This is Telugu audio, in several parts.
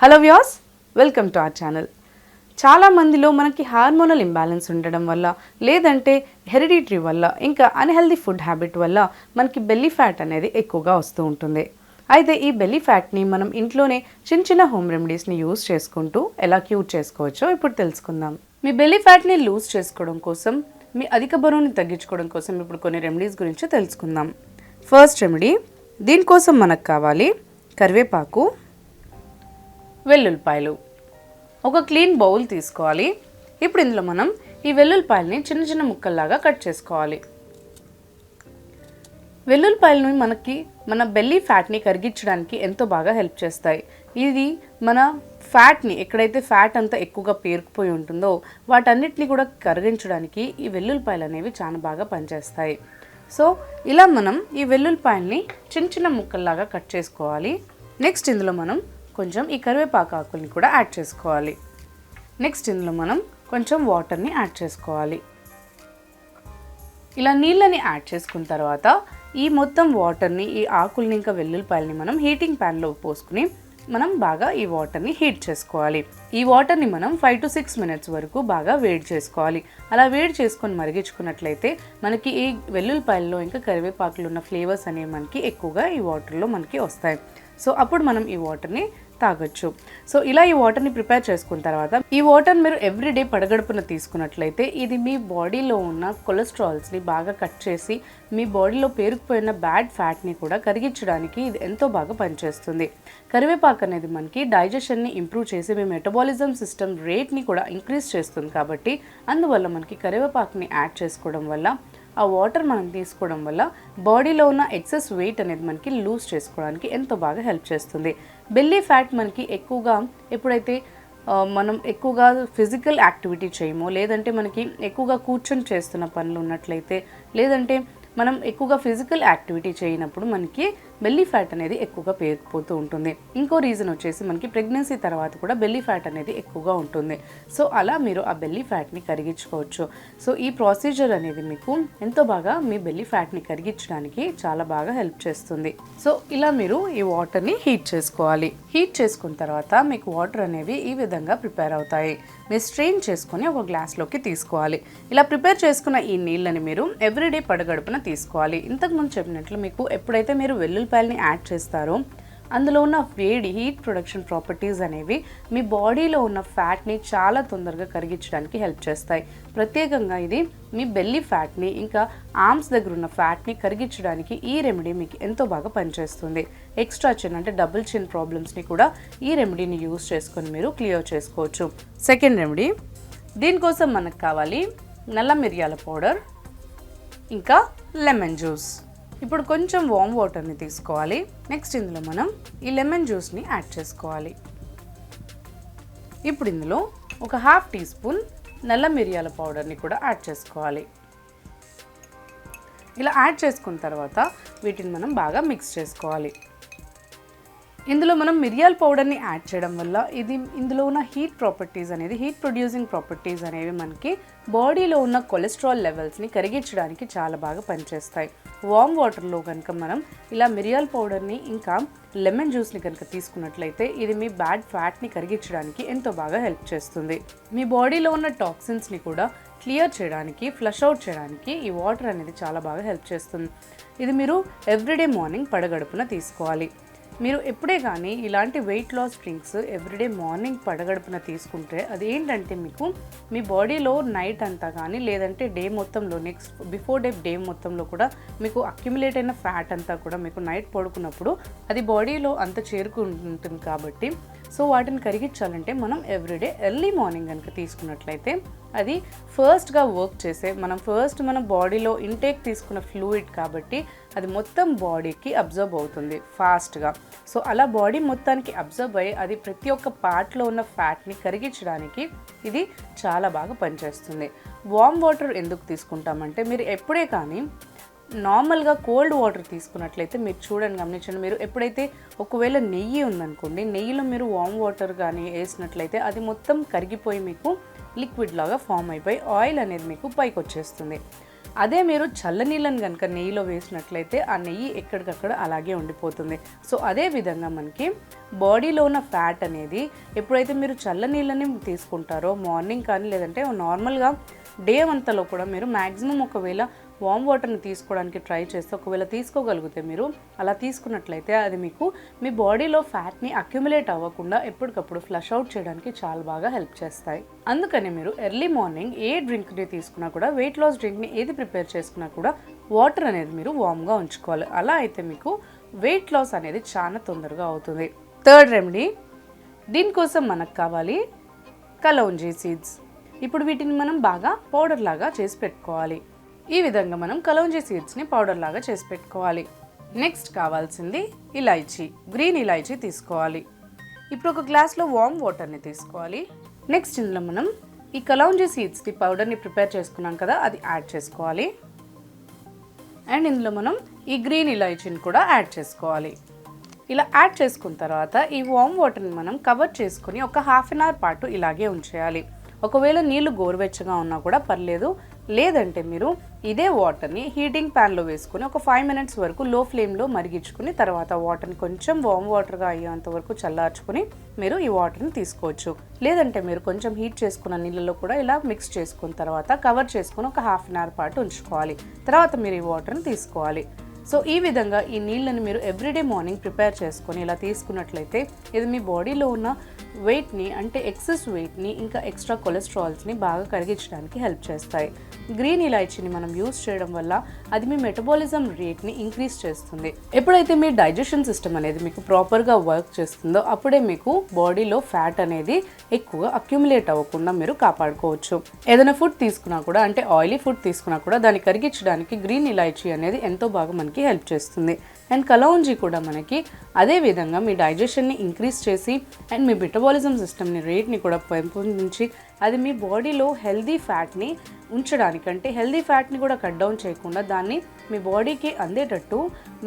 Hello viewers, welcome to our channel. చాలా మందిలో మనకి హార్మోనల్ ఇంబ్యాలెన్స్ ఉండడం వల్ల, లేదంటే హెరిడిటరీ వల్ల, ఇంకా అన్హెల్దీ ఫుడ్ హ్యాబిట్ వల్ల మనకి బెల్లీ ఫ్యాట్ అనేది ఎక్కువగా వస్తూ ఉంటుంది. అయితే ఈ బెల్లీ ఫ్యాట్ని మనం ఇంట్లోనే చిన్న చిన్న హోమ్ రెమెడీస్ని యూజ్ చేసుకుంటూ ఎలా క్యూర్ చేసుకోవచ్చో ఇప్పుడు తెలుసుకుందాం. మీ బెల్లీ ఫ్యాట్ని లూజ్ చేసుకోవడం కోసం, మీ అధిక బరువుని తగ్గించుకోవడం కోసం ఇప్పుడు కొన్ని రెమెడీస్ గురించి తెలుసుకుందాం. ఫస్ట్ రెమెడీ, దీనికోసం మనకు కావాలి కరివేపాకు, వెల్లుల్లిపాయలు. ఒక క్లీన్ బౌల్ తీసుకోవాలి. ఇప్పుడు ఇందులో మనం ఈ వెల్లుల్లిపాయలని చిన్న చిన్న ముక్కల్లాగా కట్ చేసుకోవాలి. వెల్లుల్లిపాయలను మన బెల్లీ ఫ్యాట్ని కరిగించడానికి ఎంతో బాగా హెల్ప్ చేస్తాయి. ఇది మన ఫ్యాట్ని, ఎక్కడైతే ఫ్యాట్ అంతా ఎక్కువగా పేరుకుపోయి ఉంటుందో వాటన్నిటిని కూడా కరిగించడానికి ఈ వెల్లుల్లిపాయలు అనేవి చాలా బాగా పనిచేస్తాయి. సో ఇలా మనం ఈ వెల్లుల్లిపాయల్ని చిన్న చిన్న ముక్కల్లాగా కట్ చేసుకోవాలి. నెక్స్ట్ ఇందులో మనం కొంచెం ఈ కరివేపాకు ఆకుల్ని కూడా యాడ్ చేసుకోవాలి. నెక్స్ట్ ఇందులో మనం కొంచెం వాటర్ని యాడ్ చేసుకోవాలి. ఇలా నీళ్ళని యాడ్ చేసుకున్న తర్వాత ఈ మొత్తం వాటర్ని, ఈ ఆకుల్ని ఇంకా వెల్లుల్లిపాయలని మనం హీటింగ్ ప్యాన్లో పోసుకుని మనం బాగా ఈ వాటర్ని హీట్ చేసుకోవాలి. ఈ వాటర్ని మనం 5 to 6 minutes వరకు బాగా వేడి చేసుకోవాలి. అలా వేడి చేసుకొని మరిగించుకున్నట్లయితే మనకి ఈ వెల్లుల్లిపాయల్లో ఇంకా కరివేపాకులు ఉన్న ఫ్లేవర్స్ అనేవి మనకి ఎక్కువగా ఈ వాటర్లో మనకి వస్తాయి. సో అప్పుడు మనం ఈ వాటర్ని తాగొచ్చు. సో ఇలా ఈ వాటర్ని ప్రిపేర్ చేసుకున్న తర్వాత ఈ వాటర్ మీరు ఎవ్రీడే పడగడుపున తీసుకున్నట్లయితే ఇది మీ బాడీలో ఉన్న కొలెస్ట్రాల్స్ని బాగా కట్ చేసి మీ బాడీలో పేరుకుపోయిన బ్యాడ్ ఫ్యాట్ని కూడా కరిగించడానికి ఇది ఎంతో బాగా పనిచేస్తుంది. కరివేపాకు అనేది మనకి డైజెషన్ని ఇంప్రూవ్ చేసి మీ మెటబాలిజం సిస్టమ్ రేట్ని కూడా ఇంక్రీజ్ చేస్తుంది. కాబట్టి అందువల్ల మనకి కరివేపాకుని యాడ్ చేసుకోవడం వల్ల, ఆ వాటర్ మనం తీసుకోవడం వల్ల బాడీలో ఉన్న ఎక్సెస్ వెయిట్ అనేది మనకి లూజ్ చేసుకోవడానికి ఎంతో బాగా హెల్ప్ చేస్తుంది. బెల్లీ ఫ్యాట్ మనకి ఎక్కువగా ఎప్పుడైతే మనం ఎక్కువగా ఫిజికల్ యాక్టివిటీ చేయమో, లేదంటే మనకి ఎక్కువగా కూర్చొని చేస్తున్న పనులు ఉన్నట్లయితే, లేదంటే మనం ఎక్కువగా ఫిజికల్ యాక్టివిటీ చేయనప్పుడు మనకి బెల్లీ ఫ్యాట్ అనేది ఎక్కువగా పేరుకుపోతూ ఉంటుంది. ఇంకో రీజన్ వచ్చేసి మనకి ప్రెగ్నెన్సీ తర్వాత కూడా బెల్లీ ఫ్యాట్ అనేది ఎక్కువగా ఉంటుంది. సో అలా మీరు ఆ బెల్లీ ఫ్యాట్ని కరిగించుకోవచ్చు. సో ఈ ప్రొసీజర్ అనేది మీకు ఎంతో బాగా మీ బెల్లీ ఫ్యాట్ని కరిగించడానికి చాలా బాగా హెల్ప్ చేస్తుంది. సో ఇలా మీరు ఈ వాటర్ని హీట్ చేసుకోవాలి. హీట్ చేసుకున్న తర్వాత మీకు వాటర్ అనేవి ఈ విధంగా ప్రిపేర్ అవుతాయి. మీరు స్ట్రెయిన్ చేసుకొని ఒక గ్లాస్లోకి తీసుకోవాలి. ఇలా ప్రిపేర్ చేసుకున్న ఈ నీళ్ళని మీరు ఎవ్రీడే పడగడుపున తీసుకోవాలి. ఇంతకుముందు చెప్పినట్లు మీకు ఎప్పుడైతే మీరు వెల్లుల్లిపాయలని యాడ్ చేస్తారో అందులో ఉన్న వేడి, హీట్ ప్రొడక్షన్ ప్రాపర్టీస్ అనేవి మీ బాడీలో ఉన్న ఫ్యాట్ని చాలా తొందరగా కరిగించడానికి హెల్ప్ చేస్తాయి. ప్రత్యేకంగా ఇది మీ బెల్లీ ఫ్యాట్ని ఇంకా ఆర్మ్స్ దగ్గర ఉన్న ఫ్యాట్ని కరిగించడానికి ఈ రెమెడీ మీకు ఎంతో బాగా పనిచేస్తుంది. ఎక్స్ట్రా చిన్ అంటే డబుల్ చిన్ ప్రాబ్లమ్స్ని కూడా ఈ రెమెడీని యూజ్ చేసుకొని మీరు క్లియర్ చేసుకోవచ్చు. సెకండ్ రెమెడీ, దీనికోసం మనకు కావాలి నల్ల మిరియాల పౌడర్ ఇంకా లెమన్ జ్యూస్. ఇప్పుడు కొంచెం వామ్ వాటర్ని తీసుకోవాలి. నెక్స్ట్ ఇందులో మనం ఈ లెమన్ జ్యూస్ని యాడ్ చేసుకోవాలి. ఇప్పుడు ఇందులో ఒక 1/2 teaspoon నల్ల మిరియాల పౌడర్ని కూడా యాడ్ చేసుకోవాలి. ఇలా యాడ్ చేసుకున్న తర్వాత వీటిని మనం బాగా మిక్స్ చేసుకోవాలి. ఇందులో మనం మిరియాల పౌడర్ని యాడ్ చేయడం వల్ల ఇందులో ఉన్న హీట్ ప్రాపర్టీస్ అనేది, హీట్ ప్రొడ్యూసింగ్ ప్రాపర్టీస్ అనేవి మనకి బాడీలో ఉన్న కొలెస్ట్రాల్ లెవెల్స్ని కరిగించడానికి చాలా బాగా పనిచేస్తాయి. వామ్ వాటర్లో కనుక మనం ఇలా మిరియాల పౌడర్ని ఇంకా లెమన్ జ్యూస్ని కనుక తీసుకున్నట్లయితే ఇది మీ బ్యాడ్ ఫ్యాట్ని కరిగించడానికి ఎంతో బాగా హెల్ప్ చేస్తుంది. మీ బాడీలో ఉన్న టాక్సిన్స్ని కూడా క్లియర్ చేయడానికి, ఫ్లష్ అవుట్ చేయడానికి ఈ వాటర్ అనేది చాలా బాగా హెల్ప్ చేస్తుంది. ఇది మీరు ఎవ్రీడే మార్నింగ్ పడగడుపున తీసుకోవాలి. మీరు ఎప్పుడే కానీ ఇలాంటి weight loss drinks everyday morning పడగడుపున తీసుకుంటే అది ఏంటంటే మీకు మీ బాడీలో నైట్ అంతా కానీ, లేదంటే డే మొత్తంలో బిఫోర్ డే మొత్తంలో కూడా మీకు అక్యుములేట్ అయిన ఫ్యాట్ అంతా కూడా మీకు నైట్ పడుకున్నప్పుడు అది బాడీలో అంతా చేరుకుంటుంది. కాబట్టి సో వాటిని కరిగించాలంటే మనం ఎవ్రీడే ఎర్లీ మార్నింగ్ కనుక తీసుకున్నట్లయితే అది ఫస్ట్గా వర్క్ చేసే, మన బాడీలో ఇంటేక్ తీసుకున్న ఫ్లూయిడ్ కాబట్టి అది మొత్తం బాడీకి అబ్జర్బ్ అవుతుంది ఫాస్ట్గా. సో అలా బాడీ మొత్తానికి అబ్జర్బ్ అయ్యి అది ప్రతి ఒక్క పార్ట్లో ఉన్న ఫ్యాట్ని కరిగించడానికి ఇది చాలా బాగా పనిచేస్తుంది. వామ్ వాటర్ ఎందుకు తీసుకుంటామంటే మీరు ఎప్పుడే కానీ నార్మల్గా కోల్డ్ వాటర్ తీసుకున్నట్లయితే మీరు గమనించండి, మీరు ఎప్పుడైతే ఒకవేళ నెయ్యి ఉందనుకోండి, నెయ్యిలో మీరు వామ్ వాటర్ కానీ వేసినట్లయితే అది మొత్తం కరిగిపోయి మీకు లిక్విడ్ లాగా ఫామ్ అయిపోయి ఆయిల్ అనేది మీకు పైకి వచ్చేస్తుంది. అదే మీరు చల్లనీళ్ళని కనుక నెయ్యిలో వేసినట్లయితే ఆ నెయ్యి ఎక్కడికక్కడ అలాగే ఉండిపోతుంది. సో అదే విధంగా మనకి బాడీలో ఉన్న ఫ్యాట్ అనేది ఎప్పుడైతే మీరు చల్ల నీళ్ళని తీసుకుంటారో మార్నింగ్ కానీ లేదంటే నార్మల్గా డే అంతలో కూడా మీరు మ్యాక్సిమం ఒకవేళ వామ్ వాటర్ని తీసుకోవడానికి ట్రై చేస్తే ఒకవేళ తీసుకోగలిగితే మీరు అలా తీసుకున్నట్లయితే అది మీకు మీ బాడీలో ఫ్యాట్ని అక్యుములేట్ అవ్వకుండా ఎప్పటికప్పుడు ఫ్లష్ అవుట్ చేయడానికి చాలా బాగా హెల్ప్ చేస్తాయి. అందుకని మీరు ఎర్లీ మార్నింగ్ ఏ డ్రింక్ని తీసుకున్నా కూడా వెయిట్ లాస్ డ్రింక్ని ఏది ప్రిపేర్ చేసుకున్నా కూడా వాటర్ అనేది మీరు వామ్గా ఉంచుకోవాలి. అలా అయితే మీకు వెయిట్ లాస్ అనేది చాలా తొందరగా అవుతుంది. థర్డ్ రెమెడీ, దీనికోసం మనకు కావాలి కలౌంజీ సీడ్స్. ఇప్పుడు వీటిని మనం బాగా పౌడర్ లాగా చేసి పెట్టుకోవాలి. ఈ విధంగా మనం కలౌంజీ సీడ్స్ని పౌడర్ లాగా చేసి పెట్టుకోవాలి. నెక్స్ట్ కావాల్సింది ఇలాచీ, గ్రీన్ ఇలాచీ తీసుకోవాలి. ఇప్పుడు ఒక గ్లాస్లో వామ్ వాటర్ని తీసుకోవాలి. నెక్స్ట్ ఇందులో మనం ఈ కలౌంజీ సీడ్స్ని పౌడర్ని ప్రిపేర్ చేసుకున్నాం కదా, అది యాడ్ చేసుకోవాలి. అండ్ ఇందులో మనం ఈ గ్రీన్ ఇలాచీని కూడా యాడ్ చేసుకోవాలి. ఇలా యాడ్ చేసుకున్న తర్వాత ఈ వామ్ వాటర్ని మనం కవర్ చేసుకుని ఒక హాఫ్ అన్ అవర్ పాటు ఇలాగే ఉంచేయాలి. ఒకవేళ నీళ్లు గోరువెచ్చగా ఉన్నా కూడా పర్లేదు, లేదంటే మీరు ఇదే వాటర్ని హీటింగ్ ప్యాన్లో వేసుకుని ఒక 5 మినిట్స్ వరకు లో ఫ్లేమ్లో మరిగించుకుని తర్వాత వాటర్ని కొంచెం వామ్ వాటర్గా అయ్యేంత వరకు చల్లార్చుకుని మీరు ఈ వాటర్ని తీసుకోవచ్చు. లేదంటే మీరు కొంచెం హీట్ చేసుకున్న నీళ్ళలో కూడా ఇలా మిక్స్ చేసుకున్న తర్వాత కవర్ చేసుకుని ఒక హాఫ్ అన్ అవర్ పాటు ఉంచుకోవాలి. తర్వాత మీరు ఈ వాటర్ని తీసుకోవాలి. సో ఈ విధంగా ఈ నీళ్ళని మీరు ఎవ్రీడే మార్నింగ్ ప్రిపేర్ చేసుకొని ఇలా తీసుకున్నట్లయితే ఇది మీ బాడీలో ఉన్న వెయిట్ని అంటే ఎక్సెస్ వెయిట్ని ఇంకా ఎక్స్ట్రా కొలెస్ట్రాల్స్ని బాగా కరిగించడానికి హెల్ప్ చేస్తాయి. గ్రీన్ ఇలాచీని మనం యూస్ చేయడం వల్ల అది మీ మెటబాలిజం రేట్ని ఇంక్రీజ్ చేస్తుంది. ఎప్పుడైతే మీ డైజెషన్ సిస్టమ్ అనేది మీకు ప్రాపర్గా వర్క్ చేస్తుందో అప్పుడే మీకు బాడీలో ఫ్యాట్ అనేది ఎక్కువగా అక్యుములేట్ అవ్వకుండా మీరు కాపాడుకోవచ్చు. ఏదైనా ఫుడ్ తీసుకున్నా కూడా అంటే ఆయిలీ ఫుడ్ తీసుకున్నా కూడా దాన్ని కరిగించడానికి గ్రీన్ ఇలాచీ అనేది ఎంతో బాగా మనకి హెల్ప్ చేస్తుంది. అండ్ కలౌంజీ కూడా మనకి అదే విధంగా మీ డైజెషన్ని ఇంక్రీజ్ చేసి అండ్ మీ మెటబాలిజం సిస్టమ్ని రేట్ని కూడా పెంపొందించి అది మీ బాడీలో హెల్దీ ఫ్యాట్ని ఉంచడానికి అంటే హెల్దీ ఫ్యాట్ని కూడా కట్ డౌన్ చేయకుండా దాన్ని మీ బాడీకి అందేటట్టు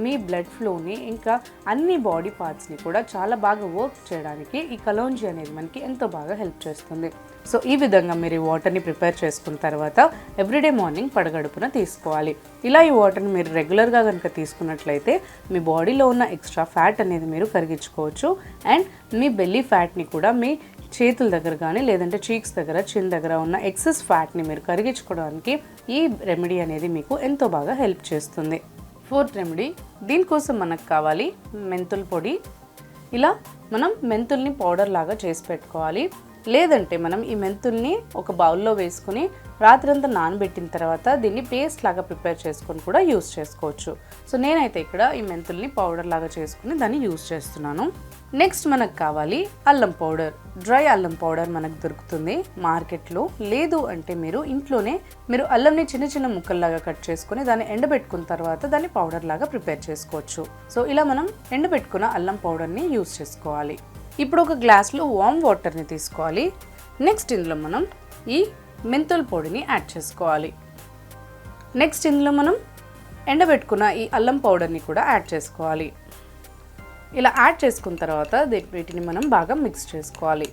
మీ బ్లడ్ ఫ్లోని ఇంకా అన్ని బాడీ పార్ట్స్ని కూడా చాలా బాగా వర్క్ చేయడానికి ఈ కలౌంజీ అనేది మనకి ఎంతో బాగా హెల్ప్ చేస్తుంది. సో ఈ విధంగా మీరు ఈ వాటర్ని ప్రిపేర్ చేసుకున్న తర్వాత ఎవ్రీడే మార్నింగ్ పడగడుపున తీసుకోవాలి. ఇలా ఈ వాటర్ని మీరు రెగ్యులర్గా కనుక తీసుకున్నట్లయితే మీ బాడీలో ఉన్న ఎక్స్ట్రా ఫ్యాట్ అనేది మీరు కరిగించుకోవచ్చు. అండ్ మీ బెల్లీ ఫ్యాట్ని కూడా మీ చేతుల దగ్గర కానీ లేదంటే చీక్స్ దగ్గర చిన్ దగ్గర ఉన్న ఎక్సెస్ ఫ్యాట్ని మీరు కరిగించుకోవడానికి ఈ రెమెడీ అనేది మీకు ఎంతో బాగా హెల్ప్ చేస్తుంది. ఫోర్త్ రెమెడీ, దీనికోసం మనకు కావాలి మెంతుల పొడి. ఇలా మనం మెంతుల్ని పౌడర్ లాగా చేసి పెట్టుకోవాలి. లేదంటే మనం ఈ మెంతుల్ని ఒక బౌల్లో వేసుకుని రాత్రంతా నానబెట్టిన తర్వాత దీన్ని పేస్ట్ లాగా ప్రిపేర్ చేసుకొని కూడా యూస్ చేసుకోవచ్చు. సో నేనైతే ఇక్కడ ఈ మెంతుల్ని పౌడర్ లాగా చేసుకుని దాన్ని యూస్ చేస్తున్నాను. నెక్స్ట్ మనకు కావాలి అల్లం పౌడర్. డ్రై అల్లం పౌడర్ మనకు దొరుకుతుంది మార్కెట్లో. లేదు అంటే మీరు ఇంట్లోనే మీరు అల్లంని చిన్న చిన్న ముక్కల్లాగా కట్ చేసుకుని దాన్ని ఎండబెట్టుకున్న తర్వాత దాన్ని పౌడర్ లాగా ప్రిపేర్ చేసుకోవచ్చు. సో ఇలా మనం ఎండబెట్టుకున్న అల్లం పౌడర్ని యూస్ చేసుకోవాలి. ఇప్పుడు ఒక గ్లాస్లో వామ్ వాటర్ని తీసుకోవాలి. నెక్స్ట్ ఇందులో మనం ఈ మెంతుల పొడిని యాడ్ చేసుకోవాలి. నెక్స్ట్ ఇందులో మనం ఎండబెట్టుకున్న ఈ అల్లం పౌడర్ని కూడా యాడ్ చేసుకోవాలి. ఇలా యాడ్ చేసుకున్న తర్వాత వీటిని మనం బాగా మిక్స్ చేసుకోవాలి.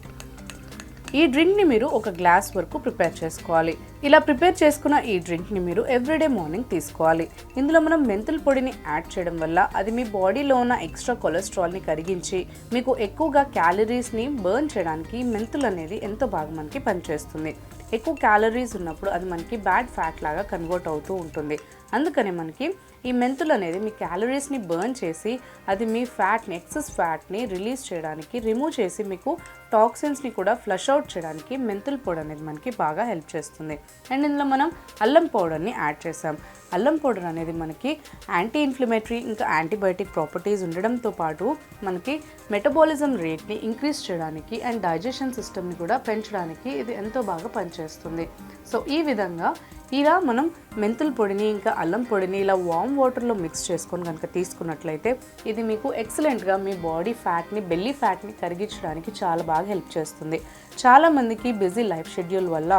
ఈ డ్రింక్ని మీరు ఒక గ్లాస్ వరకు ప్రిపేర్ చేసుకోవాలి. ఇలా ప్రిపేర్ చేసుకున్న ఈ డ్రింక్ని మీరు ఎవ్రీడే మార్నింగ్ తీసుకోవాలి. ఇందులో మనం మెంతుల పొడిని యాడ్ చేయడం వల్ల అది మీ బాడీలో ఉన్న ఎక్స్ట్రా కొలెస్ట్రాల్ని కరిగించి మీకు ఎక్కువగా క్యాలరీస్ని బర్న్ చేయడానికి మెంతులు అనేది ఎంతో బాగా మనకి పనిచేస్తుంది. ఎక్కువ క్యాలరీస్ ఉన్నప్పుడు అది మనకి బ్యాడ్ ఫ్యాట్ లాగా కన్వర్ట్ అవుతూ ఉంటుంది. అందుకని మనకి ఈ మెంతులు అనేది మీ క్యాలరీస్ని బర్న్ చేసి అది మీ ఫ్యాట్ని ఎక్సెస్ ఫ్యాట్ని రిలీజ్ చేయడానికి రిమూవ్ చేసి మీకు టాక్సిన్స్ని కూడా ఫ్లష్ అవుట్ చేయడానికి మెంతుల పొడి అనేది మనకి బాగా హెల్ప్ చేస్తుంది. అండ్ ఇందులో మనం అల్లం పౌడర్ని యాడ్ చేసాం. అల్లం పౌడర్ అనేది మనకి యాంటీ ఇన్ఫ్లమేటరీ ఇంకా యాంటీబయాటిక్ ప్రాపర్టీస్ ఉండడంతో పాటు మనకి మెటబాలిజం రేట్ని ఇంక్రీజ్ చేయడానికి అండ్ డైజెషన్ సిస్టమ్ని కూడా పెంచడానికి ఇది ఎంతో బాగా పనిచేస్తుంది. సో ఈ విధంగా ఇలా మనం మెంతుల పొడిని ఇంకా అల్లం పొడిని ఇలా వామ్ వాటర్లో మిక్స్ చేసుకొని కనుక తీసుకున్నట్లయితే ఇది మీకు ఎక్సలెంట్గా మీ బాడీ ఫ్యాట్ని బెల్లీ ఫ్యాట్ని కరిగించడానికి చాలా బాగా హెల్ప్ చేస్తుంది. చాలామందికి బిజీ లైఫ్ షెడ్యూల్ వల్ల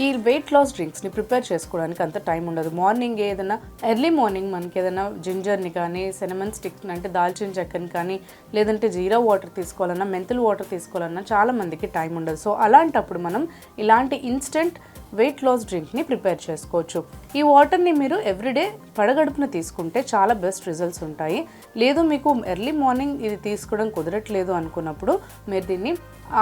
ఈ వెయిట్ లాస్ డ్రింక్స్ని ప్రిపేర్ చేసుకోవడానికి అంత టైం ఉండదు. మార్నింగ్ ఏదైనా ఎర్లీ మార్నింగ్ మనకి ఏదైనా జింజర్ని కానీ సినమన్ స్టిక్ అంటే దాల్చిన చెక్కని కానీ లేదంటే జీరా వాటర్ తీసుకోవాలన్నా మెంతుల వాటర్ తీసుకోవాలన్నా చాలామందికి టైం ఉండదు. సో అలాంటప్పుడు మనం ఇలాంటి ఇన్స్టెంట్ వెయిట్ లాస్ డ్రింక్ని ప్రిపేర్ చేసుకోవచ్చు. ఈ వాటర్ని మీరు ఎవ్రీడే పడగడుపున తీసుకుంటే చాలా బెస్ట్ రిజల్ట్స్ ఉంటాయి. లేదు మీకు ఎర్లీ మార్నింగ్ ఇది తీసుకోవడం కుదరట్లేదు అనుకున్నప్పుడు మీరు దీన్ని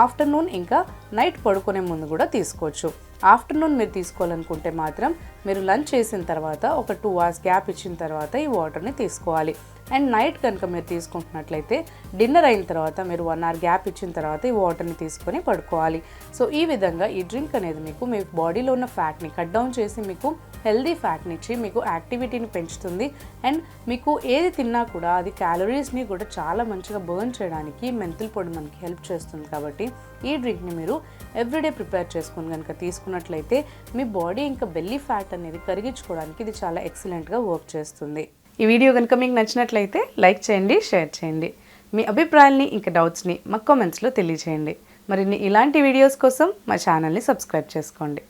ఆఫ్టర్నూన్ ఇంకా నైట్ పడుకునే ముందు కూడా తీసుకోవచ్చు. ఆఫ్టర్నూన్ మీరు తీసుకోవాలనుకుంటే మాత్రం మీరు లంచ్ చేసిన తర్వాత ఒక 2 hours గ్యాప్ ఇచ్చిన తర్వాత ఈ వాటర్ని తీసుకోవాలి. అండ్ నైట్ కనుక మీరు తీసుకుంటున్నట్లయితే డిన్నర్ అయిన తర్వాత మీరు 1 hour గ్యాప్ ఇచ్చిన తర్వాత ఈ వాటర్ని తీసుకొని పడుకోవాలి. సో ఈ విధంగా ఈ డ్రింక్ అనేది మీకు మీ బాడీలో ఉన్న ఫ్యాట్ని కట్ డౌన్ చేసి మీకు హెల్దీ ఫ్యాట్ని ఇచ్చి మీకు యాక్టివిటీని పెంచుతుంది. అండ్ మీకు ఏది తిన్నా కూడా అది క్యాలరీస్ని కూడా చాలా మంచిగా బర్న్ చేయడానికి మెంతుల పొడి మనకి హెల్ప్ చేస్తుంది. కాబట్టి ఈ డ్రింక్ని మీరు ఎవ్రీడే ప్రిపేర్ చేసుకుని కనుక తీసుకున్నట్లయితే మీ బాడీ ఇంకా బెల్లీ ఫ్యాట్ అనేది కరిగించుకోవడానికి ఇది చాలా ఎక్సలెంట్గా వర్క్ చేస్తుంది. ఈ వీడియో కనుక మీకు నచ్చినట్లయితే లైక్ చేయండి, షేర్ చేయండి. మీ అభిప్రాయాల్ని ఇంకా డౌట్స్ని మా కామెంట్స్లో తెలియజేయండి. మరిన్ని ఇలాంటి వీడియోస్ కోసం మా ఛానల్ని సబ్స్క్రైబ్ చేసుకోండి.